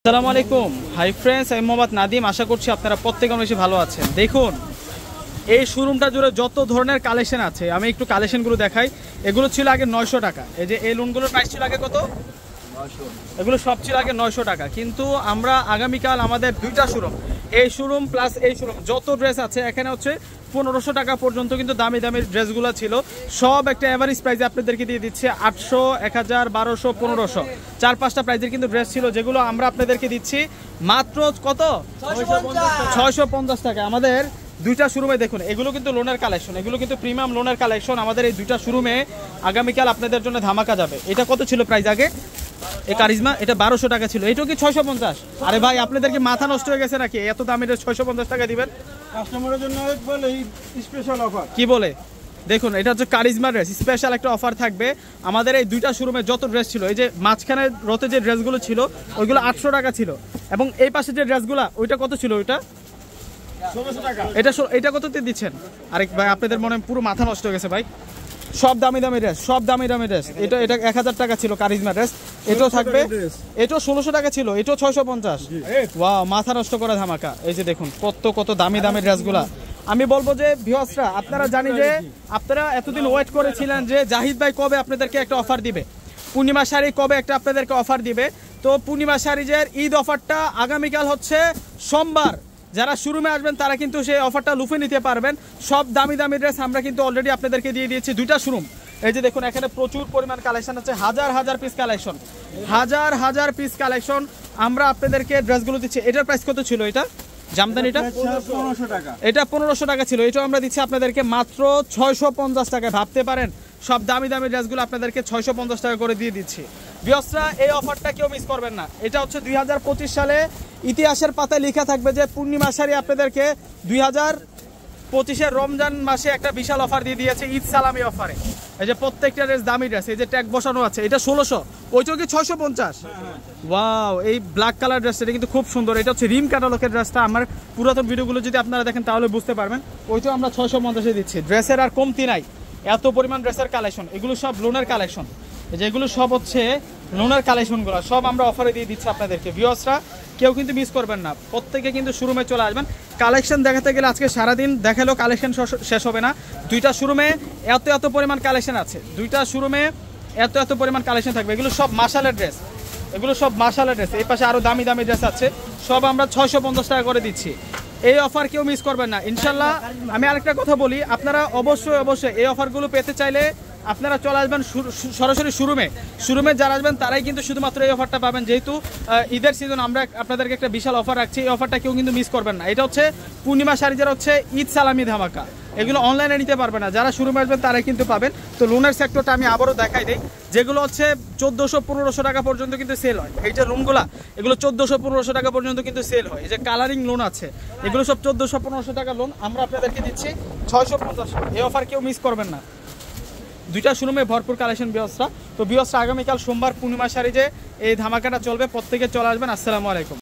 আসসালামু আলাইকুম hi friends, আমি মোহাম্মদ নাদিম। আশা করছি আপনারা প্রত্যেকে অনেক বেশি ভালো আছেন। দেখুন এই শোরুমটা জুড়ে যত ধরনের কালেকশন আছে, আমি একটু কালেকশনগুলো দেখাই। এগুলো ছিল আগে 900 টাকা। এই যে এই লোনগুলোর প্রাইস ছিল আগে কত? 900। এগুলো সব ছিল আগে 900 টাকা। কিন্তু আমরা আগামীকাল আমাদের দুইটা শোরুম, এই শোরুম প্লাস এই শোরুম, যত ড্রেস আছে এখানে হচ্ছে 1500 টাকা পর্যন্ত কিন্তু দামি দামি ড্রেসগুলো ছিল। সব একটা অ্যাভারেজ প্রাইসে আপনাদেরকে দিয়ে দিচ্ছে 800, 1000, 1200, 1500, 4-5টা প্রাইজের কিন্তু ড্রেস ছিল, যেগুলো আমরা আপনাদেরকে দিচ্ছি মাত্র কত? 650 টাকা। আমাদের দুইটা শোরুমে দেখুন, এগুলো কিন্তু লোনের কালেকশন, এগুলো কিন্তু প্রিমিয়াম লোনের কালেকশন। আমাদের এই দুইটা শোরুমে আগামীকাল আপনাদের জন্য ধামাকা যাবে। এটা কত ছিল প্রাইস আগে? এই কারিজমা এটা 1200 টাকা ছিল, এটাও কি 650? আরে ভাই আপনাদেরকে মাথা নষ্ট হয়ে গেছে নাকি? এত দামি ড্রেস 650 টাকা দিবেন কাস্টমারের জন্য বলে স্পেশাল অফার। কি বলে? দেখুন এটা হচ্ছে কারিজমা ড্রেস, স্পেশাল একটা অফার থাকবে। আমাদের এই দুইটা শোরুমে যত ড্রেস ছিল, এই যে মাঝখানে রতে যে ড্রেসগুলো ছিল ওইগুলো 800 টাকা ছিল, এবং এই পাশে যে ড্রেসগুলো ওইটা কত ছিল? ওইটা 1600 টাকা। এটা কততে দিচ্ছেন? আরেক ভাই আপনাদের মনে পুরো মাথা নষ্ট হয়ে গেছে ভাই। সব দামি দামি ড্রেস, সব দামি দামি ড্রেস। এটা 1000 টাকা ছিল কারিজমা ড্রেস, এটাও থাকবে। এটাও 1600 টাকা ছিল, এটাও 650। ওয়াও, মাথা নষ্ট করা ধামাকা। এই যে দেখুন কত কত দামি দামি ড্রেসগুলা। আমি বলবো যে ভিউয়ার্সরা, আপনারা জানি যে আপনারা এতদিন ওয়েট করেছিলেন যে জাহিদ ভাই কবে আপনাদেরকে একটা অফার দিবে, পূর্ণিমা শাড়ি কবে একটা আপনাদেরকে অফার দিবে। তো পূর্ণিমা শাড়িজের ঈদ অফারটা আগামীকাল হচ্ছে সোমবার। যারা শোরুমে আসবেন তারা কিন্তু সেই অফারটা লুফে নিতে পারবেন। সব দামি দামি ড্রেস আমরা কিন্তু অলরেডি আপনাদেরকে দিয়ে দিয়েছি দুইটা শোরুম। এই যে দেখুন এখানে প্রচুর পরিমাণ কালেকশন আছে, হাজার হাজার পিস কালেকশন, হাজার হাজার পিস কালেকশন আমরা আপনাদেরকে ড্রেসগুলো দিচ্ছি। এটার প্রাইস কত ছিল? এটা জামদানিটা 1500 টাকা। এটা 1500 টাকা ছিল, এটাও আমরা দিচ্ছি আপনাদেরকে মাত্র 650 টাকায়। ভাবতে পারেন সব দামি দামি ড্রেসগুলো আপনাদেরকে 650 টাকা করে দিয়ে দিচ্ছি। ভিউয়ার্সরা এই অফারটা কেউ মিস করবেন না। এটা হচ্ছে 2025 সালে ইতিহাসের পাতায় লেখা থাকবে যে পূর্ণিমা শাড়ি আপনাদেরকে 2025-এর রমজান মাসে একটা বিশাল অফার দিয়ে দিয়েছে, ঈদ সালামি অফারে। এই যে প্রত্যেকটা ড্রেস দামি ড্রেস, এই যে ট্যাগ বসানো আছে, এটা 1600, ওইটাও কি 650? ওয়াও, এই ব্ল্যাক কালার ড্রেসটা এটা কিন্তু খুব সুন্দর। এটা হচ্ছে রিম ক্যাটালগের ড্রেসটা। আমার পুরাতন ভিডিওগুলো যদি আপনারা দেখেন তাহলে বুঝতে পারবেন। ওইটাও আমরা 650-এ দিচ্ছি। ড্রেসের আর কমতি নাই, এত পরিমাণ ড্রেসের কালেকশন। এগুলো সব লোনের কালেকশন, যেগুলো সব হচ্ছে লোনের কালেকশনগুলো সব আমরা অফারে দিয়ে দিচ্ছি আপনাদেরকে। ভিউয়ার্সরা কেউ কিন্তু মিস করবেন না, প্রত্যেকে কিন্তু শোরুমে চলে আসবেন। কালেকশন দেখাতে গেলে আজকে সারাদিন দেখালেও কালেকশন শেষ হবে না। দুইটা শোরুমে এত এত পরিমাণ কালেকশন আছে, দুইটা শোরুমে এত এত পরিমাণ কালেকশন থাকবে। এগুলো সব মাশালের ড্রেস, এগুলো সব মাশালের ড্রেস। এই পাশে আরও দামি দামি ড্রেস আছে, সব আমরা 650 টাকা করে দিচ্ছি। এই অফার কেউ মিস করবেন না ইনশাল্লাহ। আমি আরেকটা কথা বলি, আপনারা অবশ্যই অবশ্যই এই অফারগুলো পেতে চাইলে আপনারা চলে আসবেন সরাসরি শোরুমে যারা আসবেন তারাই কিন্তু শুধুমাত্র এই অফারটা পাবেন। যেহেতু ঈদের সিজন আমরা আপনাদেরকে একটা বিশাল অফার রাখছি, এই অফারটা কেউ কিন্তু মিস করবেন না। এটা হচ্ছে পূর্ণিমা শাড়ি, যারা হচ্ছে ঈদ সালামি ধামাকা, এগুলো অনলাইনে নিতে পারবে না, যারা শোরুমে আসবেন তারাই কিন্তু পাবেন। তো লোনের সেক্টরটা আমি আবারও দেখাই দিই, যেগুলো হচ্ছে 1400-1500 টাকা পর্যন্ত কিন্তু সেল হয়। এই যে রুমগুলা, এগুলো 1400-1500 টাকা পর্যন্ত কিন্তু সেল হয়। এই যে কালারিং লোন আছে, এগুলো সব 1400-1500 টাকা লোন আমরা আপনাদেরকে দিচ্ছি 650। এই অফার কেউ মিস করবেন না। দুইটা শোরুমে ভরপুর কালেকশন ভিউয়ার্সরা। তো ভিউয়ার্সরা আগামীকাল সোমবার পূর্ণিমা শাড়ি যে এই ধামাকাটা চলবে, প্রত্যেকে চলে আসবেন। আসসালামু আলাইকুম।